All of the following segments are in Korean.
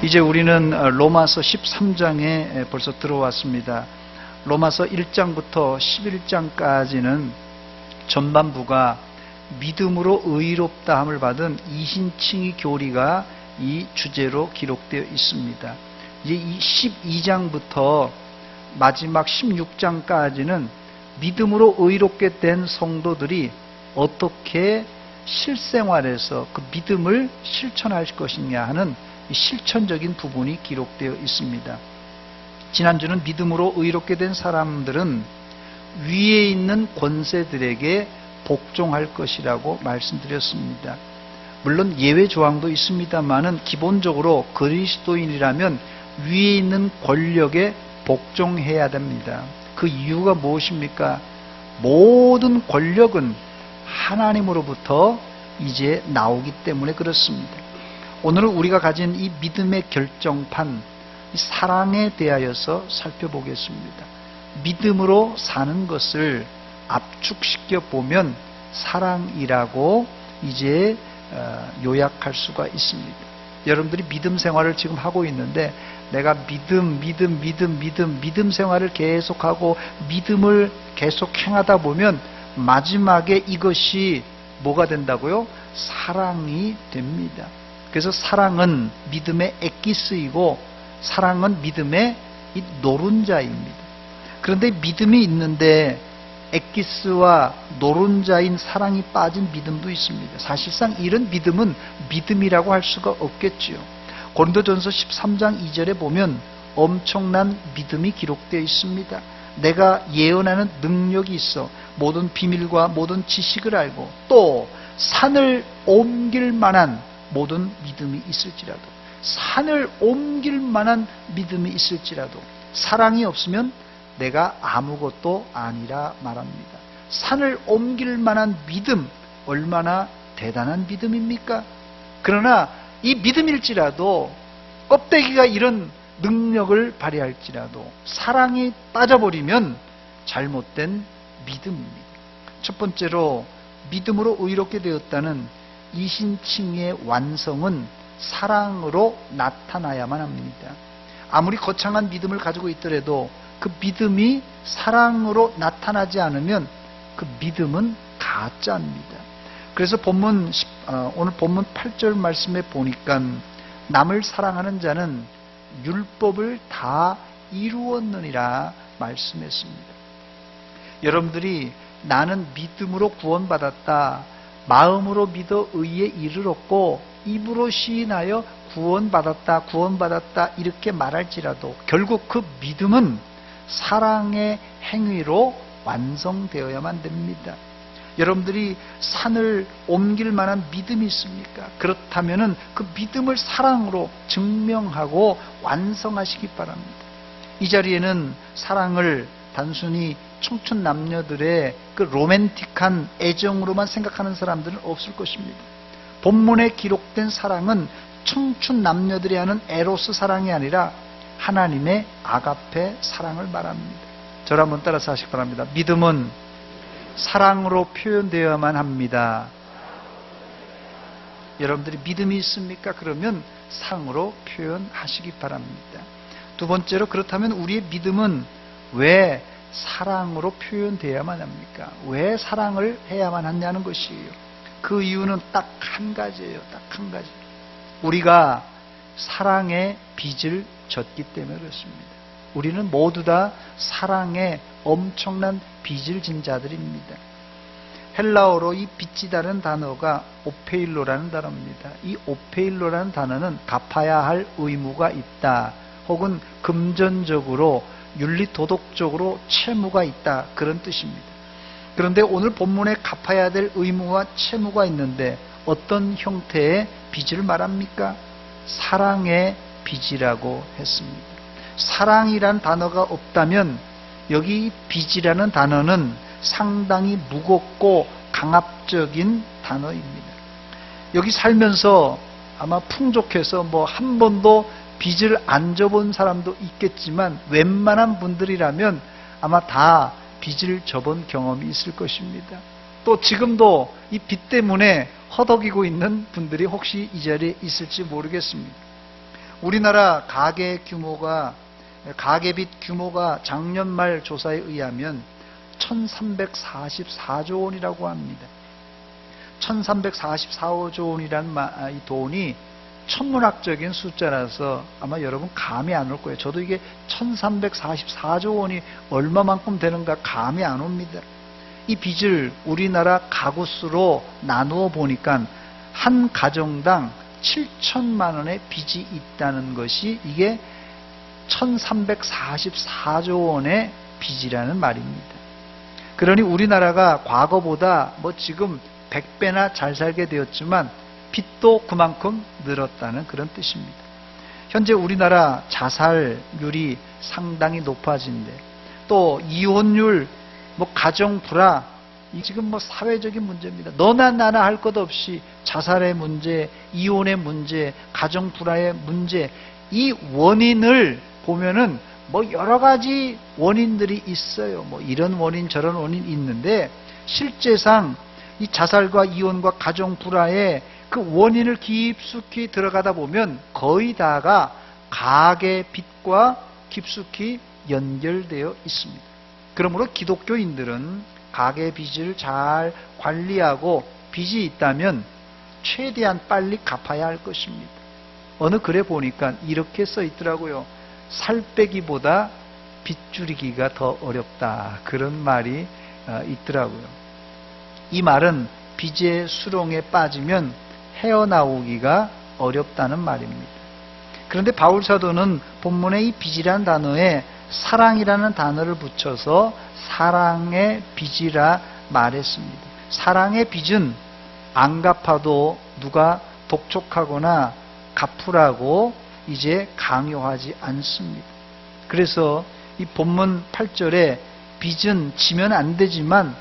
이제 우리는 로마서 13장에 벌써 들어왔습니다. 로마서 1장부터 11장까지는 전반부가 믿음으로 의롭다함을 받은 이신칭의 교리가 이 주제로 기록되어 있습니다. 이제 이 12장부터 마지막 16장까지는 믿음으로 의롭게 된 성도들이 어떻게 실생활에서 그 믿음을 실천할 것이냐 하는 실천적인 부분이 기록되어 있습니다. 지난주는 믿음으로 의롭게 된 사람들은 위에 있는 권세들에게 복종할 것이라고 말씀드렸습니다. 물론 예외 조항도 있습니다만은 기본적으로 그리스도인이라면 위에 있는 권력에 복종해야 됩니다. 그 이유가 무엇입니까? 모든 권력은 하나님으로부터 이제 나오기 때문에 그렇습니다. 오늘은 우리가 가진 이 믿음의 결정판, 이 사랑에 대하여서 살펴보겠습니다. 믿음으로 사는 것을 압축시켜 보면 사랑이라고 이제 요약할 수가 있습니다. 여러분들이 믿음 생활을 지금 하고 있는데 내가 믿음 생활을 계속하고 믿음을 계속 행하다 보면 마지막에 이것이 뭐가 된다고요? 사랑이 됩니다. 그래서 사랑은 믿음의 엑기스이고 사랑은 믿음의 이 노른자입니다. 그런데 믿음이 있는데 엑기스와 노른자인 사랑이 빠진 믿음도 있습니다. 사실상 이런 믿음은 믿음이라고 할 수가 없겠지요. 고린도전서 13장 2절에 보면 엄청난 믿음이 기록되어 있습니다. 내가 예언하는 능력이 있어 모든 비밀과 모든 지식을 알고 또 산을 옮길 만한 모든 믿음이 있을지라도, 산을 옮길 만한 믿음이 있을지라도 사랑이 없으면 내가 아무것도 아니라 말합니다. 산을 옮길 만한 믿음, 얼마나 대단한 믿음입니까? 그러나 이 믿음일지라도 껍데기가 이런 능력을 발휘할지라도 사랑이 빠져버리면 잘못된 믿음입니다. 첫 번째로 믿음으로 의롭게 되었다는 이신칭의 완성은 사랑으로 나타나야만 합니다. 아무리 거창한 믿음을 가지고 있더라도 그 믿음이 사랑으로 나타나지 않으면 그 믿음은 가짜입니다. 그래서 오늘 본문 8절 말씀에 보니까 남을 사랑하는 자는 율법을 다 이루었느니라 말씀했습니다. 여러분들이 나는 믿음으로 구원받았다, 마음으로 믿어 의에 이르렀고 입으로 시인하여 구원받았다 이렇게 말할지라도 결국 그 믿음은 사랑의 행위로 완성되어야만 됩니다. 여러분들이 산을 옮길 만한 믿음이 있습니까? 그렇다면 그 믿음을 사랑으로 증명하고 완성하시기 바랍니다. 이 자리에는 사랑을 단순히 청춘 남녀들의 그 로맨틱한 애정으로만 생각하는 사람들은 없을 것입니다. 본문에 기록된 사랑은 청춘 남녀들이 하는 에로스 사랑이 아니라 하나님의 아가페 사랑을 말합니다. 저를 한번 따라서 하시기 바랍니다. 믿음은 사랑으로 표현되어야만 합니다. 여러분들이 믿음이 있습니까? 그러면 사랑으로 표현하시기 바랍니다. 두 번째로, 그렇다면 우리의 믿음은 왜 사랑으로 표현되어야만 합니까? 왜 사랑을 해야만 하냐는 것이에요. 그 이유는 딱 한 가지예요. 딱 한 가지. 우리가 사랑의 빚을 졌기 때문에 그렇습니다. 우리는 모두 다 사랑의 엄청난 빚을 진 자들입니다. 헬라어로 이 빚지다는 단어가 오페일로라는 단어입니다. 이 오페일로라는 단어는 갚아야 할 의무가 있다, 혹은 금전적으로 윤리도덕적으로 채무가 있다, 그런 뜻입니다. 그런데 오늘 본문에 갚아야 될 의무와 채무가 있는데 어떤 형태의 빚을 말합니까? 사랑의 빚이라고 했습니다. 사랑이란 단어가 없다면 여기 빚이라는 단어는 상당히 무겁고 강압적인 단어입니다. 여기 살면서 아마 풍족해서 한 번도 빚을 안 져본 사람도 있겠지만 웬만한 분들이라면 아마 다 빚을 져본 경험이 있을 것입니다. 또 지금도 이 빚 때문에 허덕이고 있는 분들이 혹시 이 자리에 있을지 모르겠습니다. 우리나라 가계빚 규모가 작년 말 조사에 의하면 1344조 원이라고 합니다. 1344조 원이라는 이 돈이 천문학적인 숫자라서 아마 여러분 감이 안 올 거예요. 저도 이게 1344조 원이 얼마만큼 되는가 감이 안 옵니다. 이 빚을 우리나라 가구 수로 나누어 보니까 한 가정당 7천만 원의 빚이 있다는 것이 이게 1344조 원의 빚이라는 말입니다. 그러니 우리나라가 과거보다 지금 100배나 잘 살게 되었지만 빚도 그만큼 늘었다는 그런 뜻입니다. 현재 우리나라 자살률이 상당히 높아진데, 또 이혼율, 가정 불화, 지금 사회적인 문제입니다. 너나 나나 할 것 없이 자살의 문제, 이혼의 문제, 가정 불화의 문제, 이 원인을 보면은 여러 가지 원인들이 있어요. 이런 원인 저런 원인 있는데, 실제상 이 자살과 이혼과 가정 불화의 그 원인을 깊숙이 들어가다 보면 거의 다가 가계 빚과 깊숙이 연결되어 있습니다. 그러므로 기독교인들은 가계 빚을 잘 관리하고 빚이 있다면 최대한 빨리 갚아야 할 것입니다. 어느 글에 보니까 이렇게 써 있더라고요. 살 빼기보다 빚 줄이기가 더 어렵다. 그런 말이 있더라고요. 이 말은 빚의 수렁에 빠지면 헤어나오기가 어렵다는 말입니다. 그런데 바울 사도는 본문의 이 빚이라는 단어에 사랑이라는 단어를 붙여서 사랑의 빚이라 말했습니다. 사랑의 빚은 안 갚아도 누가 독촉하거나 갚으라고 이제 강요하지 않습니다. 그래서 이 본문 8절에 빚은 지면 안 되지만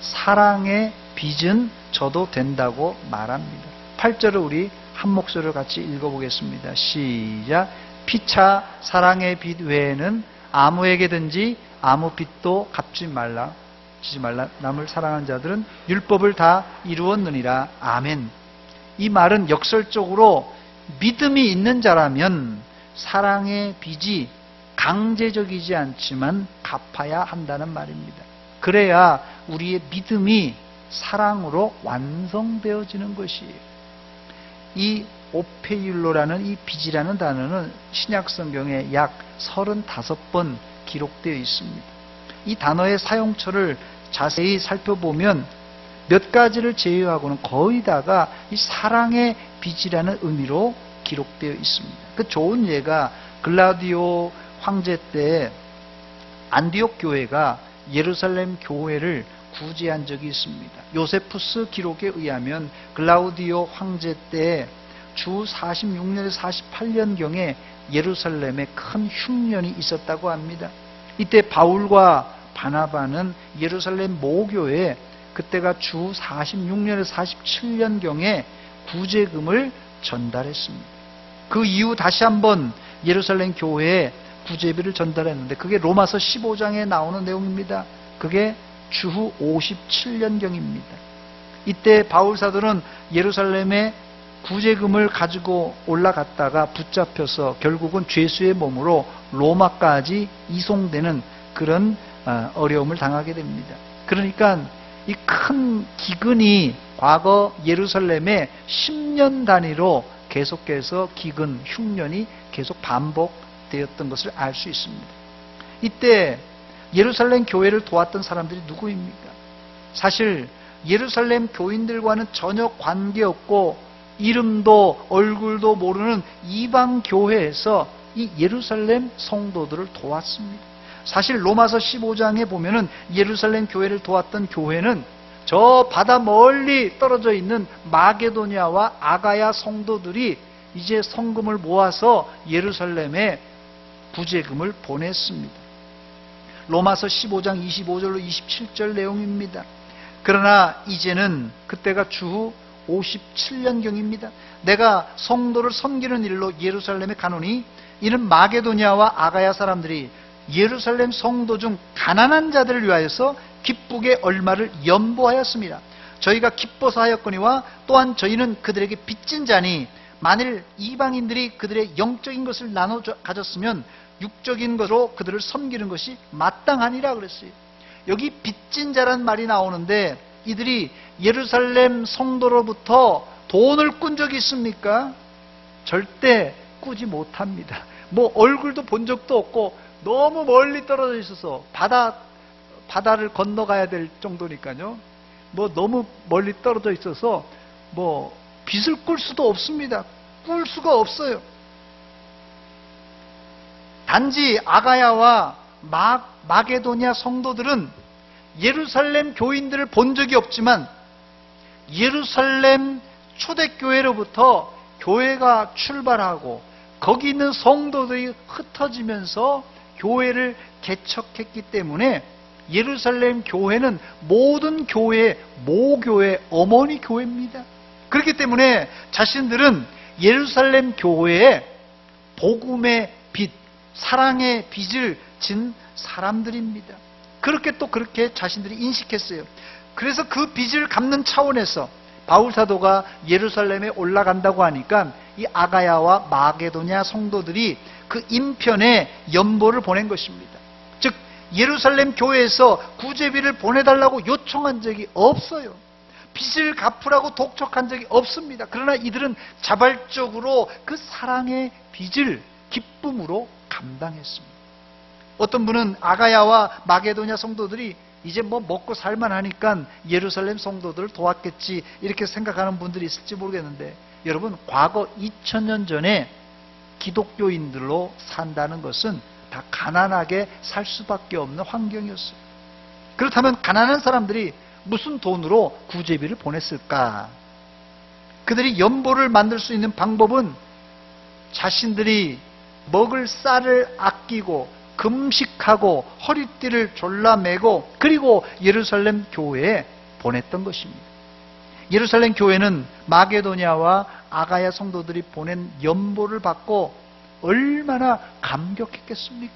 사랑의 빚은 져도 된다고 말합니다. 8절을 우리 한 목소리로 같이 읽어보겠습니다. 시작. 피차 사랑의 빚 외에는 아무에게든지 아무 빚도 갚지 말라. 지지 말라. 남을 사랑하는 자들은 율법을 다 이루었느니라. 아멘. 이 말은 역설적으로 믿음이 있는 자라면 사랑의 빚이 강제적이지 않지만 갚아야 한다는 말입니다. 그래야 우리의 믿음이 사랑으로 완성되어지는 것이에요. 이 오페율로라는 이 빚이라는 단어는 신약 성경에 약 35번 기록되어 있습니다. 이 단어의 사용처를 자세히 살펴보면 몇 가지를 제외하고는 거의 다가 이 사랑의 빚이라는 의미로 기록되어 있습니다. 그 좋은 예가 글라우디오 황제 때 안디옥 교회가 예루살렘 교회를 구제한 적이 있습니다. 요세푸스 기록에 의하면 글라우디오 황제 때 주 46년에서 48년경에 예루살렘에 큰 흉년이 있었다고 합니다. 이때 바울과 바나바는 예루살렘 모교에 그때가 주 46년에서 47년경에 구제금을 전달했습니다. 그 이후 다시 한번 예루살렘 교회에 구제비를 전달했는데 그게 로마서 15장에 나오는 내용입니다. 그게 주후 57년경입니다. 이때 바울 사도는 예루살렘에 구제금을 가지고 올라갔다가 붙잡혀서 결국은 죄수의 몸으로 로마까지 이송되는 그런 어려움을 당하게 됩니다. 그러니까 이 큰 기근이 과거 예루살렘에 10년 단위로 계속해서 기근, 흉년이 계속 반복되었던 것을 알 수 있습니다. 이때 예루살렘 교회를 도왔던 사람들이 누구입니까? 사실 예루살렘 교인들과는 전혀 관계없고 이름도 얼굴도 모르는 이방 교회에서 이 예루살렘 성도들을 도왔습니다. 사실 로마서 15장에 보면은 예루살렘 교회를 도왔던 교회는 저 바다 멀리 떨어져 있는 마게도냐와 아가야 성도들이 이제 성금을 모아서 예루살렘에 구제금을 보냈습니다. 로마서 15장 25절로 27절 내용입니다. 그러나 이제는 그때가 주후 57년경입니다. 내가 성도를 섬기는 일로 예루살렘에 가노니 이는 마게도냐와 아가야 사람들이 예루살렘 성도 중 가난한 자들을 위하여서 기쁘게 얼마를 연보하였습니다. 저희가 기뻐서 하였거니와 또한 저희는 그들에게 빚진 자니 만일 이방인들이 그들의 영적인 것을 나눠 가졌으면 육적인 것으로 그들을 섬기는 것이 마땅하니라 그랬어요. 여기 빚진 자란 말이 나오는데 이들이 예루살렘 성도로부터 돈을 꾼 적이 있습니까? 절대 꾸지 못합니다. 뭐 얼굴도 본 적도 없고 너무 멀리 떨어져 있어서 바다를 건너가야 될 정도니까요. 뭐 너무 멀리 떨어져 있어서 뭐 빚을 꿀 수도 없습니다. 꿀 수가 없어요. 단지 아가야와 마게도냐 성도들은 예루살렘 교인들을 본 적이 없지만 예루살렘 초대교회로부터 교회가 출발하고 거기 있는 성도들이 흩어지면서 교회를 개척했기 때문에 예루살렘 교회는 모든 교회의 모교회, 어머니 교회입니다. 그렇기 때문에 자신들은 예루살렘 교회에 복음의 빚, 사랑의 빚을 진 사람들입니다. 그렇게 자신들이 인식했어요. 그래서 그 빚을 갚는 차원에서 바울 사도가 예루살렘에 올라간다고 하니까 이 아가야와 마게도냐 성도들이 그 인편에 연보를 보낸 것입니다. 즉 예루살렘 교회에서 구제비를 보내달라고 요청한 적이 없어요. 빚을 갚으라고 독촉한 적이 없습니다. 그러나 이들은 자발적으로 그 사랑의 빚을 기쁨으로 감당했습니다. 어떤 분은 아가야와 마게도냐 성도들이 이제 뭐 먹고 살만 하니까 예루살렘 성도들을 도왔겠지 이렇게 생각하는 분들이 있을지 모르겠는데 여러분 과거 2000년 전에 기독교인들로 산다는 것은 다 가난하게 살 수밖에 없는 환경이었어요. 그렇다면 가난한 사람들이 무슨 돈으로 구제비를 보냈을까? 그들이 연보를 만들 수 있는 방법은 자신들이 먹을 쌀을 아끼고 금식하고 허리띠를 졸라매고 그리고 예루살렘 교회에 보냈던 것입니다. 예루살렘 교회는 마게도냐와 아가야 성도들이 보낸 연보를 받고 얼마나 감격했겠습니까?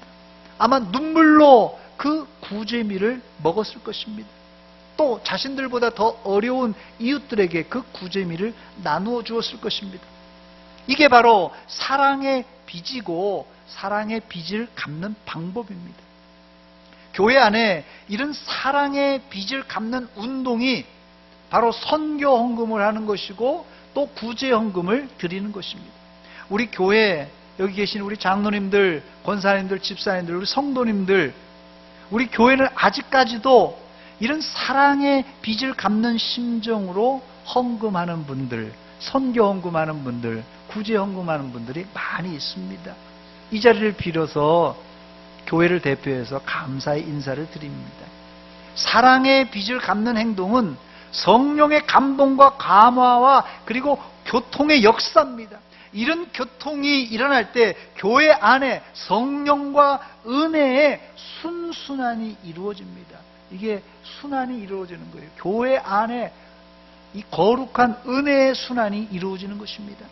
아마 눈물로 그 구제미를 먹었을 것입니다. 또 자신들보다 더 어려운 이웃들에게 그 구제미를 나누어 주었을 것입니다. 이게 바로 사랑의 빚이고 사랑의 빚을 갚는 방법입니다. 교회 안에 이런 사랑의 빚을 갚는 운동이 바로 선교 헌금을 하는 것이고 또 구제 헌금을 드리는 것입니다. 우리 교회 여기 계신 우리 장로님들, 권사님들, 집사님들, 우리 성도님들, 우리 교회는 아직까지도 이런 사랑의 빚을 갚는 심정으로 헌금하는 분들, 선교 헌금하는 분들, 구제 헌금하는 분들이 많이 있습니다. 이 자리를 빌어서 교회를 대표해서 감사의 인사를 드립니다. 사랑의 빚을 갚는 행동은 성령의 감동과 감화와 그리고 교통의 역사입니다. 이런 교통이 일어날 때 교회 안에 성령과 은혜의 순순환이 이루어집니다. 이게 순환이 이루어지는 거예요. 교회 안에 이 거룩한 은혜의 순환이 이루어지는 것입니다.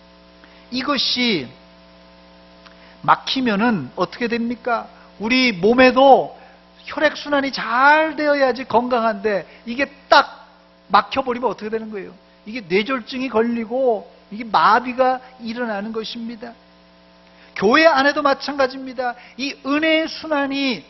이것이 막히면은 어떻게 됩니까? 우리 몸에도 혈액순환이 잘 되어야지 건강한데 이게 딱 막혀버리면 어떻게 되는 거예요? 이게 뇌졸중이 걸리고 이게 마비가 일어나는 것입니다. 교회 안에도 마찬가지입니다. 이 은혜의 순환이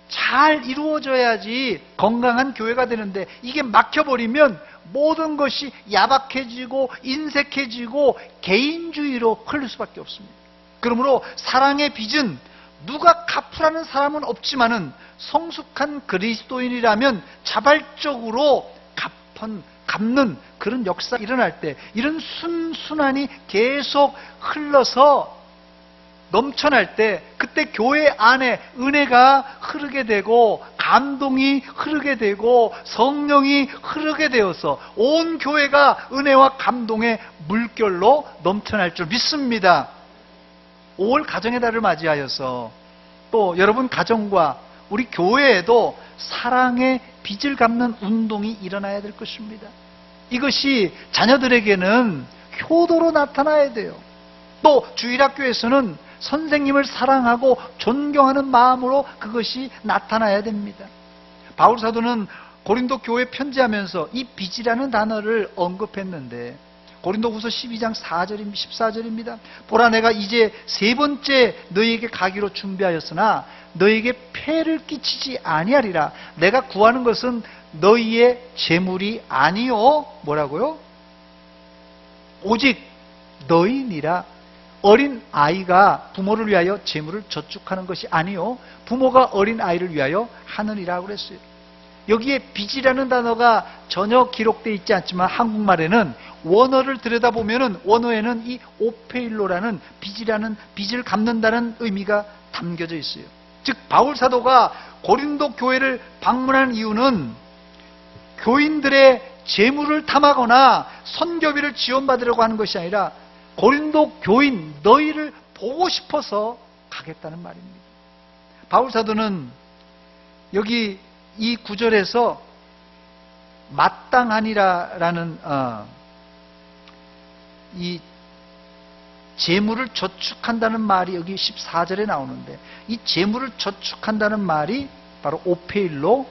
잘 이루어져야지 건강한 교회가 되는데 이게 막혀버리면 모든 것이 야박해지고 인색해지고 개인주의로 흐를 수밖에 없습니다. 그러므로 사랑의 빚은 누가 갚으라는 사람은 없지만은 성숙한 그리스도인이라면 자발적으로 갚는 그런 역사가 일어날 때 이런 순환이 계속 흘러서 넘쳐날 때 그때 교회 안에 은혜가 흐르게 되고 감동이 흐르게 되고 성령이 흐르게 되어서 온 교회가 은혜와 감동의 물결로 넘쳐날 줄 믿습니다. 5월 가정의 달을 맞이하여서 또 여러분 가정과 우리 교회에도 사랑의 빚을 갚는 운동이 일어나야 될 것입니다. 이것이 자녀들에게는 효도로 나타나야 돼요. 또 주일학교에서는 선생님을 사랑하고 존경하는 마음으로 그것이 나타나야 됩니다. 바울 사도는 고린도 교회 편지하면서 이 빚이라는 단어를 언급했는데 고린도후서 12장 14절입니다. 보라, 내가 이제 세 번째 너희에게 가기로 준비하였으나 너희에게 폐를 끼치지 아니하리라. 내가 구하는 것은 너희의 재물이 아니요, 뭐라고요? 오직 너희니라. 어린 아이가 부모를 위하여 재물을 저축하는 것이 아니요, 부모가 어린 아이를 위하여 하느니라고 그랬어요. 여기에 빚이라는 단어가 전혀 기록되어 있지 않지만 한국말에는 원어를 들여다보면 원어에는 이 오페일로라는 빚을 갚는다는 의미가 담겨져 있어요. 즉 바울 사도가 고린도 교회를 방문한 이유는 교인들의 재물을 탐하거나 선교비를 지원받으려고 하는 것이 아니라 고린도 교인 너희를 보고 싶어서 가겠다는 말입니다. 바울 사도는 여기 이 구절에서 마땅하니라라는 이 재물을 저축한다는 말이 여기 14절에 나오는데, 이 재물을 저축한다는 말이 바로 오페일로,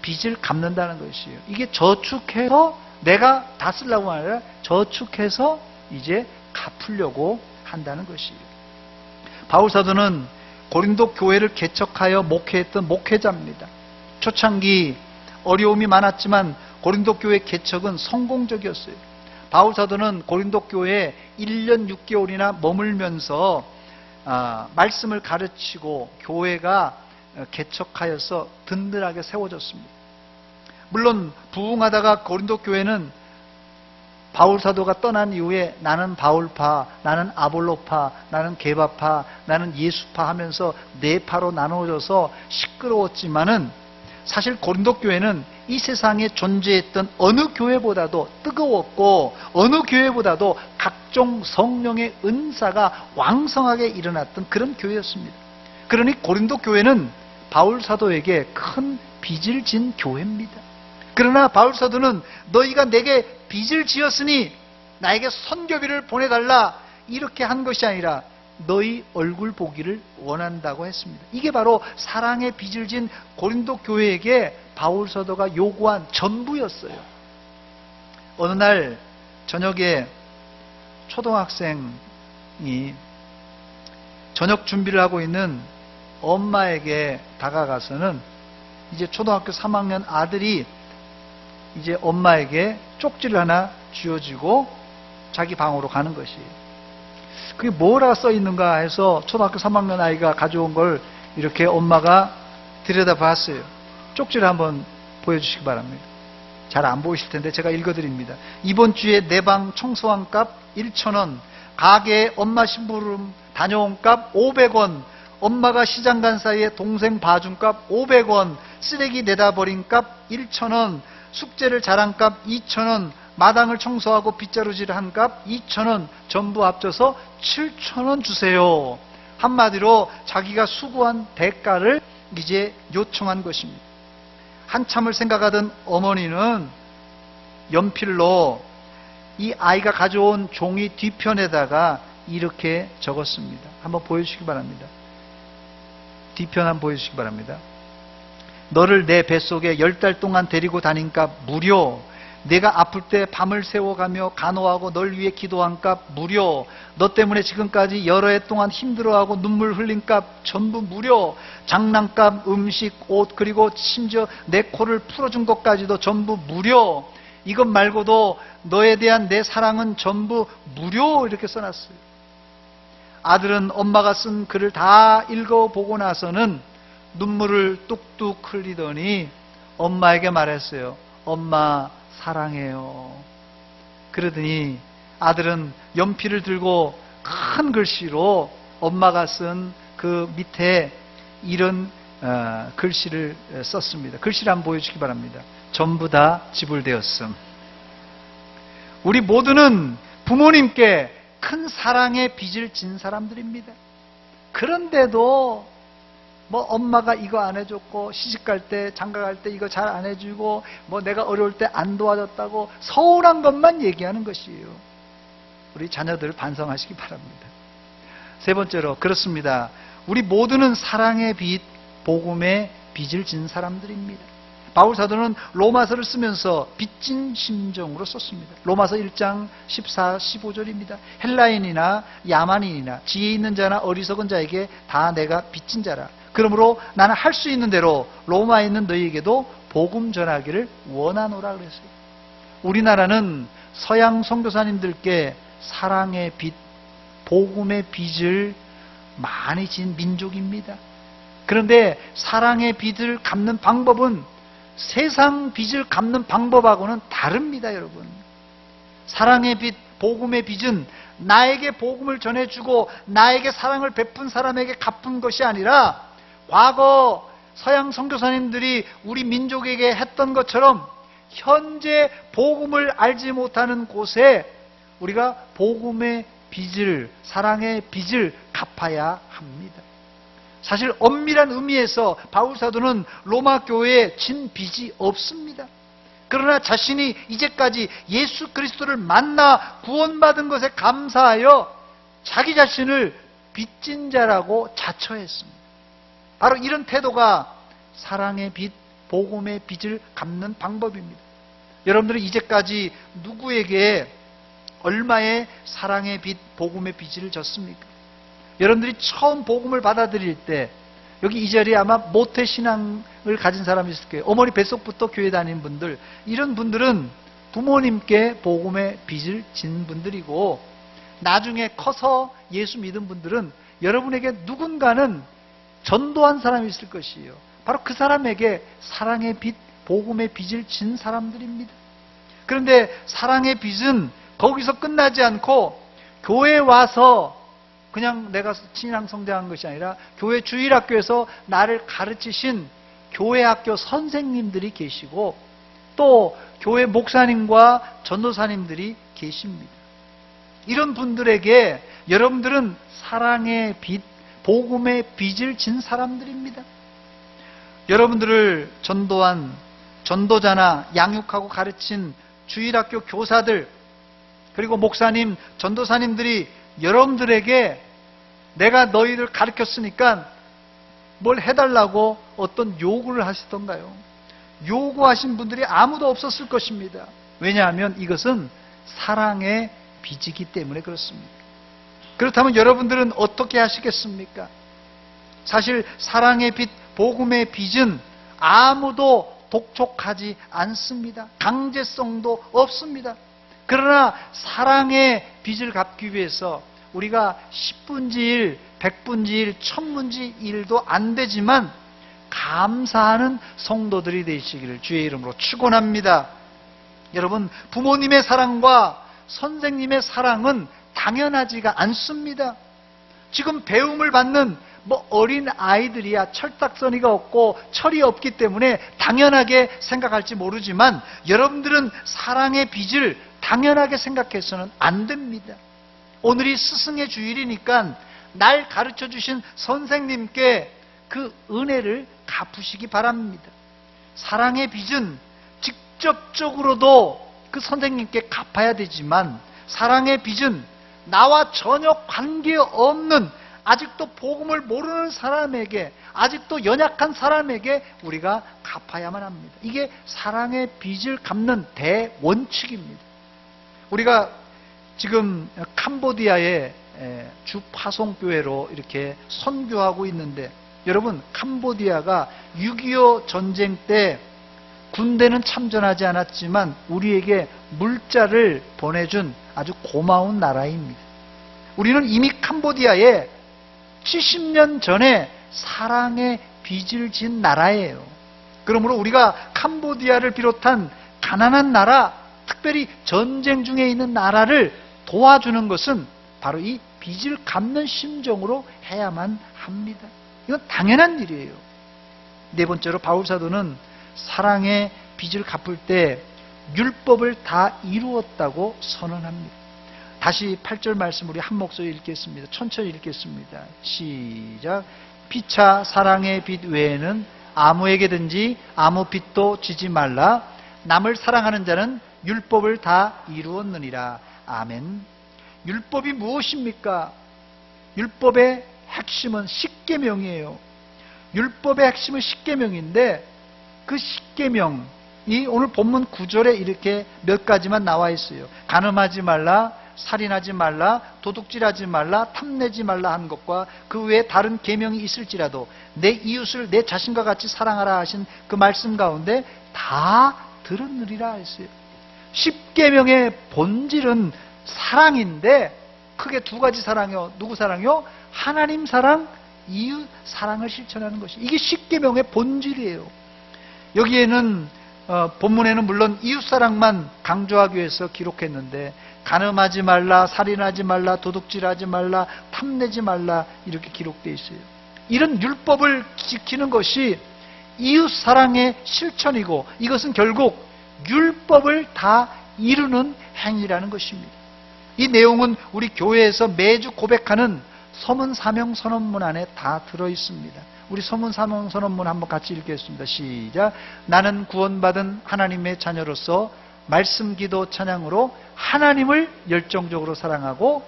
빚을 갚는다는 것이에요. 이게 저축해서 내가 다 쓰려고 아니라 저축해서 이제 갚으려고 한다는 것이에요. 바울 사도는 고린도 교회를 개척하여 목회했던 목회자입니다. 초창기 어려움이 많았지만 고린도 교회 개척은 성공적이었어요. 바울 사도는 고린도 교회에 1년 6개월이나 머물면서 말씀을 가르치고 교회가 개척하여서 든든하게 세워졌습니다. 물론 부흥하다가 고린도 교회는 바울 사도가 떠난 이후에 나는 바울파, 나는 아볼로파, 나는 게바파, 나는 예수파 하면서 네 파로 나누어져서 시끄러웠지만은 사실 고린도 교회는 이 세상에 존재했던 어느 교회보다도 뜨거웠고 어느 교회보다도 각종 성령의 은사가 왕성하게 일어났던 그런 교회였습니다. 그러니 고린도 교회는 바울 사도에게 큰 빚을 진 교회입니다. 그러나 바울 사도는 너희가 내게 빚을 지었으니 나에게 선교비를 보내달라 이렇게 한 것이 아니라 너희 얼굴 보기를 원한다고 했습니다. 이게 바로 사랑의 빚을 진 고린도 교회에게 바울 사도가 요구한 전부였어요. 어느 날 저녁에 초등학생이 저녁 준비를 하고 있는 엄마에게 다가가서는 이제 초등학교 3학년 아들이 이제 엄마에게 쪽지를 하나 쥐어주고 자기 방으로 가는 것이에요. 그게 뭐라 써 있는가 해서 초등학교 3학년 아이가 가져온 걸 이렇게 엄마가 들여다봤어요. 쪽지를 한번 보여주시기 바랍니다. 잘 안 보이실 텐데 제가 읽어드립니다. 이번 주에 내 방 청소한 값 1,000원, 가게에 엄마 심부름 다녀온 값 500원, 엄마가 시장 간 사이에 동생 봐준 값 500원, 쓰레기 내다 버린 값 1,000원, 숙제를 잘한 값 2,000원, 마당을 청소하고 빗자루질 한 값 2,000원, 전부 합쳐서 7,000원 주세요. 한마디로 자기가 수고한 대가를 이제 요청한 것입니다. 한참을 생각하던 어머니는 연필로 이 아이가 가져온 종이 뒤편에다가 이렇게 적었습니다. 한번 보여주시기 바랍니다. 뒤편 한번 보여주시기 바랍니다. 너를 내 뱃속에 10달 동안 데리고 다닌 값 무료, 내가 아플 때 밤을 새워가며 간호하고 널 위해 기도한 값 무료, 너 때문에 지금까지 여러 해 동안 힘들어하고 눈물 흘린 값 전부 무료, 장난감, 음식, 옷, 그리고 심지어 내 코를 풀어준 것까지도 전부 무료, 이것 말고도 너에 대한 내 사랑은 전부 무료, 이렇게 써놨어요. 아들은 엄마가 쓴 글을 다 읽어보고 나서는 눈물을 뚝뚝 흘리더니 엄마에게 말했어요. 엄마 사랑해요. 그러더니 아들은 연필을 들고 큰 글씨로 엄마가 쓴 그 밑에 이런 글씨를 썼습니다. 글씨를 한번 보여주시기 바랍니다. 전부 다 지불되었음. 우리 모두는 부모님께 큰 사랑의 빚을 진 사람들입니다. 그런데도 뭐 엄마가 이거 안 해줬고, 시집갈 때 장가갈 때 이거 잘 안 해주고, 뭐 내가 어려울 때 안 도와줬다고 서운한 것만 얘기하는 것이에요. 우리 자녀들 반성하시기 바랍니다. 세 번째로, 그렇습니다. 우리 모두는 사랑의 빚, 복음의 빚을 진 사람들입니다. 바울 사도는 로마서를 쓰면서 빚진 심정으로 썼습니다. 로마서 1장 14, 15절입니다. 헬라인이나 야만인이나 지혜 있는 자나 어리석은 자에게 다 내가 빚진 자라. 그러므로 나는 할 수 있는 대로 로마에 있는 너희에게도 복음 전하기를 원하노라 그랬어요. 우리나라는 서양 선교사님들께 사랑의 빚, 복음의 빚을 많이 진 민족입니다. 그런데 사랑의 빚을 갚는 방법은 세상 빚을 갚는 방법하고는 다릅니다, 여러분. 사랑의 빚, 복음의 빚은 나에게 복음을 전해주고 나에게 사랑을 베푼 사람에게 갚은 것이 아니라 과거 서양 선교사님들이 우리 민족에게 했던 것처럼 현재 복음을 알지 못하는 곳에 우리가 복음의 빚을, 사랑의 빚을 갚아야 합니다. 사실 엄밀한 의미에서 바울 사도는 로마 교회에 진 빚이 없습니다. 그러나 자신이 이제까지 예수 그리스도를 만나 구원받은 것에 감사하여 자기 자신을 빚진 자라고 자처했습니다. 바로 이런 태도가 사랑의 빚, 복음의 빚을 갚는 방법입니다. 여러분들은 이제까지 누구에게 얼마의 사랑의 빚, 복음의 빚을 졌습니까? 여러분들이 처음 복음을 받아들일 때 여기 이 자리에 아마 모태신앙을 가진 사람이 있을 거예요. 어머니 뱃속부터 교회 다니는 분들, 이런 분들은 부모님께 복음의 빚을 진 분들이고, 나중에 커서 예수 믿은 분들은 여러분에게 누군가는 전도한 사람이 있을 것이에요. 바로 그 사람에게 사랑의 빚, 복음의 빚을 진 사람들입니다. 그런데 사랑의 빚은 거기서 끝나지 않고 교회에 와서 그냥 내가 신앙 성장한 것이 아니라 교회 주일학교에서 나를 가르치신 교회학교 선생님들이 계시고 또 교회 목사님과 전도사님들이 계십니다. 이런 분들에게 여러분들은 사랑의 빚, 복음의 빚을 진 사람들입니다. 여러분들을 전도한 전도자나 양육하고 가르친 주일학교 교사들, 그리고 목사님, 전도사님들이 여러분들에게 내가 너희를 가르쳤으니까 뭘 해달라고 어떤 요구를 하시던가요? 요구하신 분들이 아무도 없었을 것입니다. 왜냐하면 이것은 사랑의 빚이기 때문에 그렇습니다. 그렇다면 여러분들은 어떻게 하시겠습니까? 사실 사랑의 빚, 복음의 빚은 아무도 독촉하지 않습니다. 강제성도 없습니다. 그러나 사랑의 빚을 갚기 위해서 우리가 10분지 1, 100분지 1, 1000분지 1도 안 되지만 감사하는 성도들이 되시기를 주의 이름으로 축원합니다. 여러분, 부모님의 사랑과 선생님의 사랑은 당연하지가 않습니다. 지금 배움을 받는 어린 아이들이야 철딱서니가 없고 철이 없기 때문에 당연하게 생각할지 모르지만 여러분들은 사랑의 빚을 당연하게 생각해서는 안 됩니다. 오늘이 스승의 주일이니까 날 가르쳐 주신 선생님께 그 은혜를 갚으시기 바랍니다. 사랑의 빚은 직접적으로도 그 선생님께 갚아야 되지만 사랑의 빚은 나와 전혀 관계없는 아직도 복음을 모르는 사람에게, 아직도 연약한 사람에게 우리가 갚아야만 합니다. 이게 사랑의 빚을 갚는 대원칙입니다. 우리가 지금 캄보디아의 주파송교회로 이렇게 선교하고 있는데, 여러분, 캄보디아가 6.25 전쟁 때 군대는 참전하지 않았지만 우리에게 물자를 보내준 아주 고마운 나라입니다. 우리는 이미 캄보디아에 70년 전에 사랑의 빚을 진 나라예요. 그러므로 우리가 캄보디아를 비롯한 가난한 나라, 특별히 전쟁 중에 있는 나라를 도와주는 것은 바로 이 빚을 갚는 심정으로 해야만 합니다. 이건 당연한 일이에요. 네 번째로 바울 사도는 사랑의 빚을 갚을 때 율법을 다 이루었다고 선언합니다. 다시 8절 말씀 우리 한 목소리 읽겠습니다. 천천히 읽겠습니다. 시작. 피차 사랑의 빚 외에는 아무에게든지 아무 빚도 지지 말라. 남을 사랑하는 자는 율법을 다 이루었느니라. 아멘. 율법이 무엇입니까? 율법의 핵심은 십계명이에요. 율법의 핵심은 십계명인데 그 십계명이 오늘 본문 9절에 이렇게 몇 가지만 나와 있어요. 간음하지 말라, 살인하지 말라, 도둑질하지 말라, 탐내지 말라 한 것과 그 외에 다른 계명이 있을지라도 내 이웃을 내 자신과 같이 사랑하라 하신 그 말씀 가운데 다 들었느리라 했어요. 십계명의 본질은 사랑인데 크게 두 가지 사랑이요. 누구 사랑이요? 하나님 사랑, 이웃 사랑을 실천하는 것이, 이게 십계명의 본질이에요. 여기에는 본문에는 물론 이웃 사랑만 강조하기 위해서 기록했는데 간음하지 말라, 살인하지 말라, 도둑질하지 말라, 탐내지 말라 이렇게 기록되어 있어요. 이런 율법을 지키는 것이 이웃 사랑의 실천이고 이것은 결국 율법을 다 이루는 행위라는 것입니다. 이 내용은 우리 교회에서 매주 고백하는 서문 사명 선언문 안에 다 들어있습니다. 우리 서문 사명 선언문 한번 같이 읽겠습니다. 시작. 나는 구원받은 하나님의 자녀로서 말씀, 기도, 찬양으로 하나님을 열정적으로 사랑하고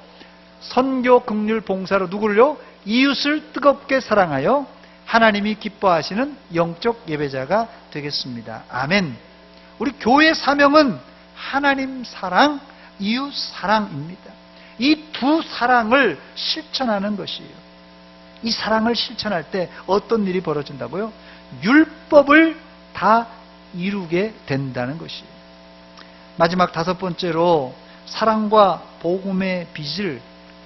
선교, 긍휼, 봉사로 누구를요? 이웃을 뜨겁게 사랑하여 하나님이 기뻐하시는 영적 예배자가 되겠습니다. 아멘. 우리 교회 사명은 하나님 사랑, 이웃 사랑입니다. 이 두 사랑을 실천하는 것이에요. 이 사랑을 실천할 때 어떤 일이 벌어진다고요? 율법을 다 이루게 된다는 것이에요. 마지막 다섯 번째로 사랑과 복음의 빚을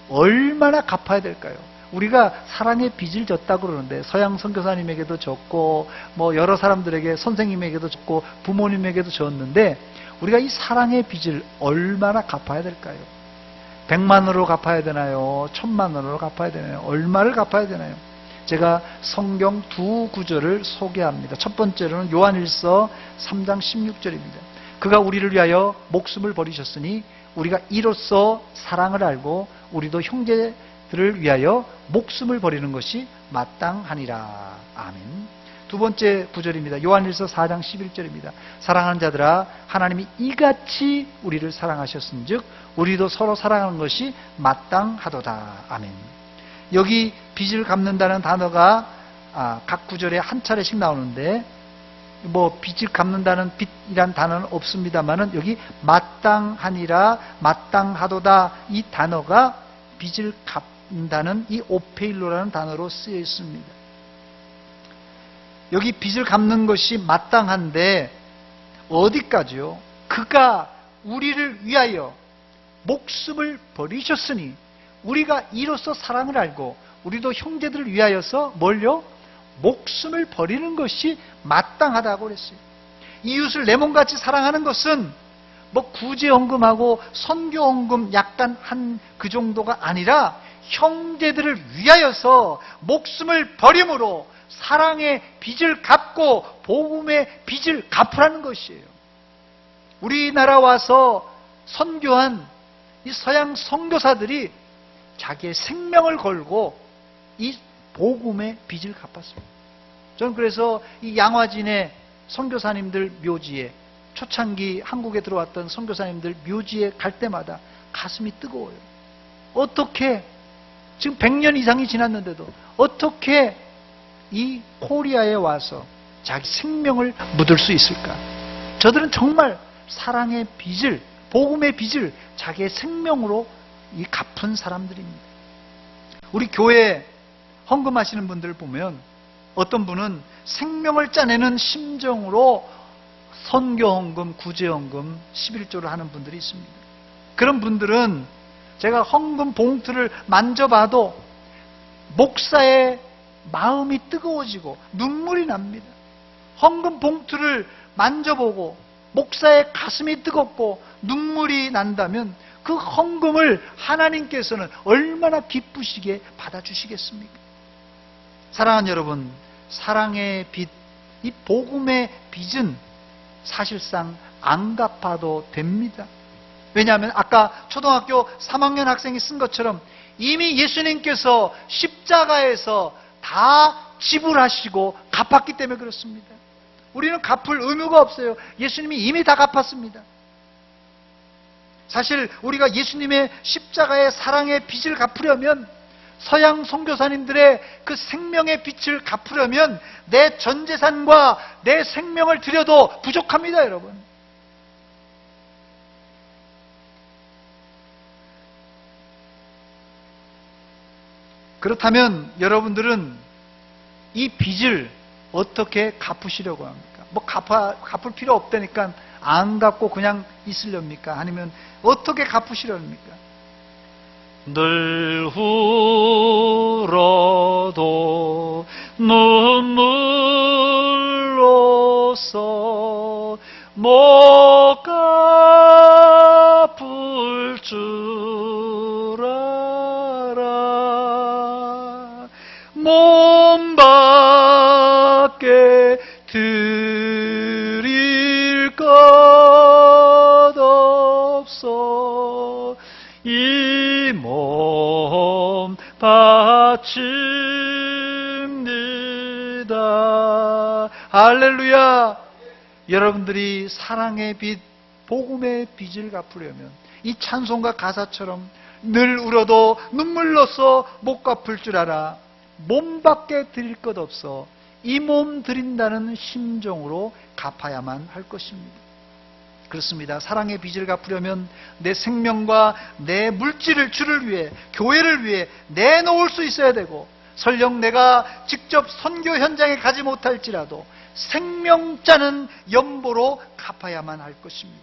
얼마나 갚아야 될까요? 우리가 사랑의 빚을 졌다고 그러는데 서양 선교사님에게도 졌고 여러 사람들에게 선생님에게도 졌고 부모님에게도 졌는데 우리가 이 사랑의 빚을 얼마나 갚아야 될까요? 100만 원으로 갚아야 되나요? 1000만 원으로 갚아야 되나요? 얼마를 갚아야 되나요? 제가 성경 두 구절을 소개합니다. 첫 번째로는 요한일서 3장 16절입니다. 그가 우리를 위하여 목숨을 버리셨으니 우리가 이로써 사랑을 알고 우리도 형제들을 위하여 목숨을 버리는 것이 마땅하니라. 아멘. 두 번째 구절입니다. 요한일서 4장 11절입니다. 사랑하는 자들아, 하나님이 이같이 우리를 사랑하셨은즉 우리도 서로 사랑하는 것이 마땅하도다. 아멘. 여기 빚을 갚는다는 단어가 각 구절에 한 차례씩 나오는데 빚을 갚는다는 빚이란 단어는 없습니다만은 여기 마땅하니라, 마땅하도다 이 단어가 빚을 갚는다는 이 오페일로라는 단어로 쓰여 있습니다. 여기 빚을 갚는 것이 마땅한데 어디까지요? 그가 우리를 위하여 목숨을 버리셨으니 우리가 이로써 사랑을 알고 우리도 형제들을 위하여서 뭘요? 목숨을 버리는 것이 마땅하다고 그랬어요. 이웃을 내 몸같이 사랑하는 것은 구제헌금하고 선교헌금 약간 한 그 정도가 아니라 형제들을 위하여서 목숨을 버림으로 사랑의 빚을 갚고 복음의 빚을 갚으라는 것이에요. 우리나라 와서 선교한 이 서양 선교사들이 자기의 생명을 걸고 이 복음의 빚을 갚았습니다. 저는 그래서 이 양화진의 선교사님들 묘지에, 초창기 한국에 들어왔던 선교사님들 묘지에 갈 때마다 가슴이 뜨거워요. 어떻게 지금 100년 이상이 지났는데도 어떻게 이 코리아에 와서 자기 생명을 묻을 수 있을까? 저들은 정말 사랑의 빚을, 복음의 빚을 자기의 생명으로 이 갚은 사람들입니다. 우리 교회 헌금하시는 분들을 보면 어떤 분은 생명을 짜내는 심정으로 선교헌금, 구제헌금, 11조를 하는 분들이 있습니다. 그런 분들은 제가 헌금 봉투를 만져봐도 목사의 마음이 뜨거워지고 눈물이 납니다. 헌금 봉투를 만져보고 목사의 가슴이 뜨겁고 눈물이 난다면 그 헌금을 하나님께서는 얼마나 기쁘시게 받아주시겠습니까? 사랑하는 여러분, 사랑의 빚, 이 복음의 빚은 사실상 안 갚아도 됩니다. 왜냐하면 아까 초등학교 3학년 학생이 쓴 것처럼 이미 예수님께서 십자가에서 다 지불하시고 갚았기 때문에 그렇습니다. 우리는 갚을 의무가 없어요. 예수님이 이미 다 갚았습니다. 사실 우리가 예수님의 십자가의 사랑의 빚을 갚으려면 서양 선교사님들의 그 생명의 빛을 갚으려면 내 전 재산과 내 생명을 드려도 부족합니다, 여러분. 그렇다면 여러분들은 이 빚을 어떻게 갚으시려고 합니까? 뭐 갚을 필요 없다니까 안 갚고 그냥 있으렵니까? 아니면 어떻게 갚으시렵니까? 늘 울어도 눈물로써 못 갚을 줄 알아. 몸 밖에 드릴 것 없어 이 몸 바칩니다. 할렐루야. 여러분들이 사랑의 빚, 복음의 빚을 갚으려면 이 찬송가 가사처럼 늘 울어도 눈물로써 못 갚을 줄 알아. 몸밖에 드릴 것 없어 이 몸 드린다는 심정으로 갚아야만 할 것입니다. 그렇습니다. 사랑의 빚을 갚으려면 내 생명과 내 물질을 주를 위해, 교회를 위해 내놓을 수 있어야 되고, 설령 내가 직접 선교 현장에 가지 못할지라도 생명자는 연보로 갚아야만 할 것입니다.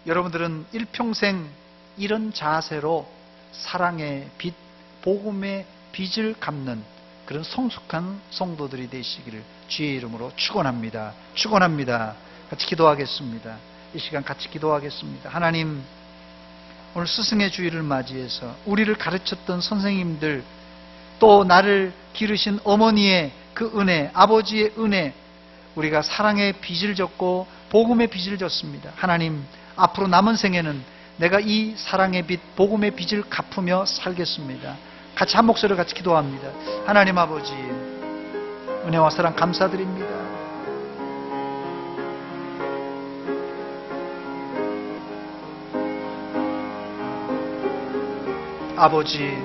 여러분들은 일평생 이런 자세로 사랑의 빚, 복음의 빚을 갚는 그런 성숙한 성도들이 되시기를 주의 이름으로 축원합니다. 축원합니다. 같이 기도하겠습니다. 이 시간 같이 기도하겠습니다. 하나님, 오늘 스승의 주일을 맞이해서 우리를 가르쳤던 선생님들, 또 나를 기르신 어머니의 그 은혜, 아버지의 은혜, 우리가 사랑의 빚을 졌고 복음의 빚을 졌습니다. 하나님, 앞으로 남은 생에는 내가 이 사랑의 빚, 복음의 빚을 갚으며 살겠습니다. 같이 한 목소리로 같이 기도합니다. 하나님 아버지, 은혜와 사랑 감사드립니다. 아버지,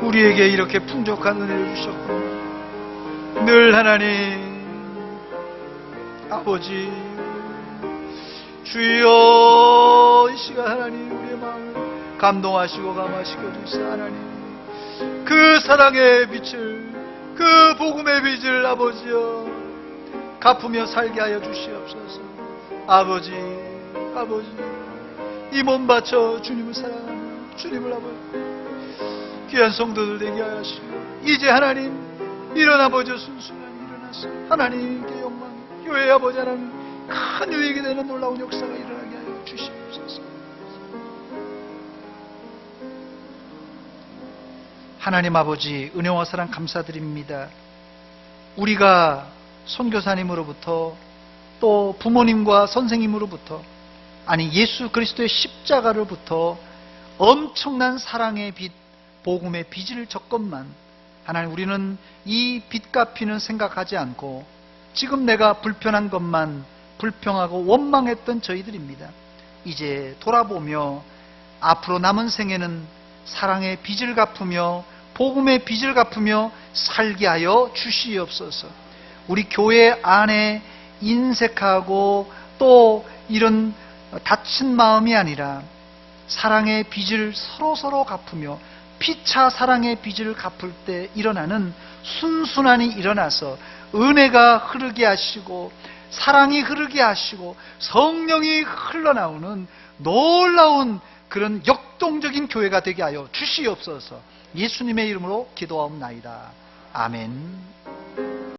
우리에게 이렇게 풍족한 은혜를 주셨고, 늘 하나님, 아버지, 주여, 이 시간 하나님 우리의 마음을 감동하시고 감화시켜 주시사 하나님, 그 사랑의 빛을, 그 복음의 빛을 아버지여 갚으며 살게 하여 주시옵소서. 아버지, 이 몸 바쳐 주님을 사랑하며 주님을 아버지 귀한 성도들 되게 하시고, 이제 하나님 이런 아버지 순순함이 일어나서 하나님께 영광, 교회 아버지 하나님 큰 유익이 되는 놀라운 역사가 일어나게 하여 주시옵소서. 하나님 아버지, 은혜와 사랑 감사드립니다. 우리가 선교사님으로부터 또 부모님과 선생님으로부터, 아니 예수 그리스도의 십자가로부터 엄청난 사랑의 빛, 복음의 빚을 졌건만 하나님, 우리는 이 빚 갚이는 생각하지 않고 지금 내가 불편한 것만 불평하고 원망했던 저희들입니다. 이제 돌아보며 앞으로 남은 생에는 사랑의 빚을 갚으며 복음의 빚을 갚으며 살게 하여 주시옵소서. 우리 교회 안에 인색하고 또 이런 다친 마음이 아니라 사랑의 빚을 서로 갚으며 피차 사랑의 빚을 갚을 때 일어나는 순순함이 일어나서 은혜가 흐르게 하시고 사랑이 흐르게 하시고 성령이 흘러나오는 놀라운 그런 역동적인 교회가 되게 하여 주시옵소서. 예수님의 이름으로 기도하옵나이다. 아멘.